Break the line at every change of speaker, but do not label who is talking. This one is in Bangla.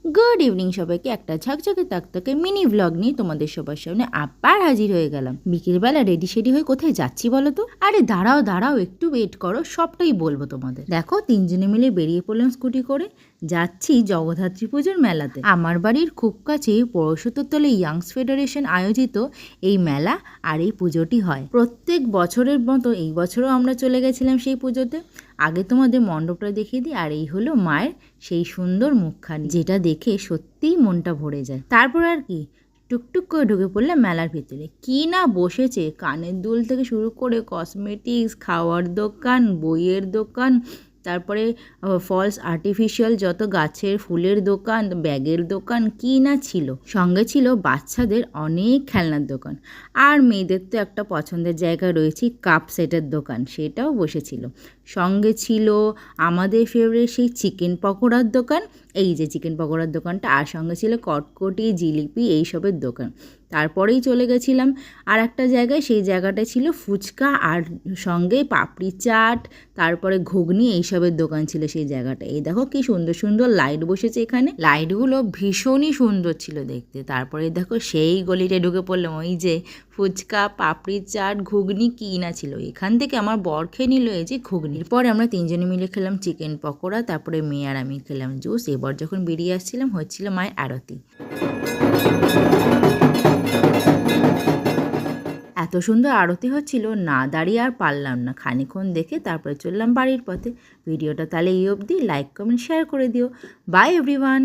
গুড ইভিনিং সবাইকে, একটা ঝকঝকে তকতকে মিনি ব্লগ নিয়ে তোমাদের সবার সামনে আবার হাজির হয়ে গেলাম। বিকেলবেলা রেডি সেডি হয়ে কোথায় যাচ্ছি বলো তো? আরে দাঁড়াও দাঁড়াও, একটু ওয়েট করো, সবটাই বলবো তোমাদের। দেখো, তিনজনে মিলে বেরিয়ে পড়লাম স্কুটি করে, যাচ্ছি জগদ্ধাত্রী পুজোর মেলাতে। আমার বাড়ির খুব কাছে পরশুতলে ইয়াংস ফেডারেশন আয়োজিত এই মেলা আর এই পুজোটি হয় প্রত্যেক বছরের মতো। এই বছরও আমরা চলে গেছিলাম সেই পুজোতে। আগে তোমাদের মণ্ডপটা দেখিয়ে দিই, আর এই হলো মায়ের সেই সুন্দর মুখখানি, যেটা দেখে সত্যিই মনটা ভরে যায়। তারপর আর কি, টুকটুক করে ঢুকে পড়লাম মেলার ভিতরে। কি না বসেছে, কানের দুল থেকে শুরু করে কসমেটিক্স, খাওয়ার দোকান, বইয়ের দোকান, তারপরে ফলস আর্টিফিশিয়াল যত গাছের ফুলের দোকান, ব্যাগের দোকান, কি না ছিল। সঙ্গে ছিল বাচ্চাদের অনেক খেলনার দোকান, আর মেয়েদের তো একটা পছন্দের জায়গা রয়েছে, কাপ সেটের দোকান, সেটাও বসেছিল। সঙ্গে ছিল আমাদের ফেভারিট সেই চিকেন পকোড়ার দোকান, এই যে চিকেন পকোড়ার দোকানটা, আর সঙ্গে ছিল কটকটি, জিলিপি, এইসবের দোকান। তারপরেই চলে গেছিলাম আর একটা জায়গায়, সেই জায়গাটা ছিল ফুচকা আর সঙ্গে পাপড়ি চাট, তারপরে ঘুগনি, এইসবের দোকান ছিল সেই জায়গাটা। এই দেখো কি সুন্দর সুন্দর লাইট বসেছে এখানে, লাইটগুলো ভীষণই সুন্দর ছিল দেখতে। তারপরে দেখো সেই গলিতে ঢুকে পড়লাম, ওই যে ফুচকা, পাপড়ি চাট, ঘুগনি, কি না ছিল। এখান থেকে আমার বর খেয়ে নিল এই যে ঘুগনি। এরপর আমরা তিনজনে মিলে খেলাম চিকেন পকোড়া, তারপরে মেয়ে আর আমি খেলাম জুস। এবার যখন বেরিয়ে আসছিলাম, হচ্ছিল মায়ের আরতি। এত সুন্দর আরতি হচ্ছিল, না দাঁড়িয়ে আর পারলাম না, খানিক্ষণ দেখে তারপরে চললাম বাড়ির পথে। ভিডিওটা তাহলে এই অবধি, লাইক কমেন্ট শেয়ার করে দিও। By everyone.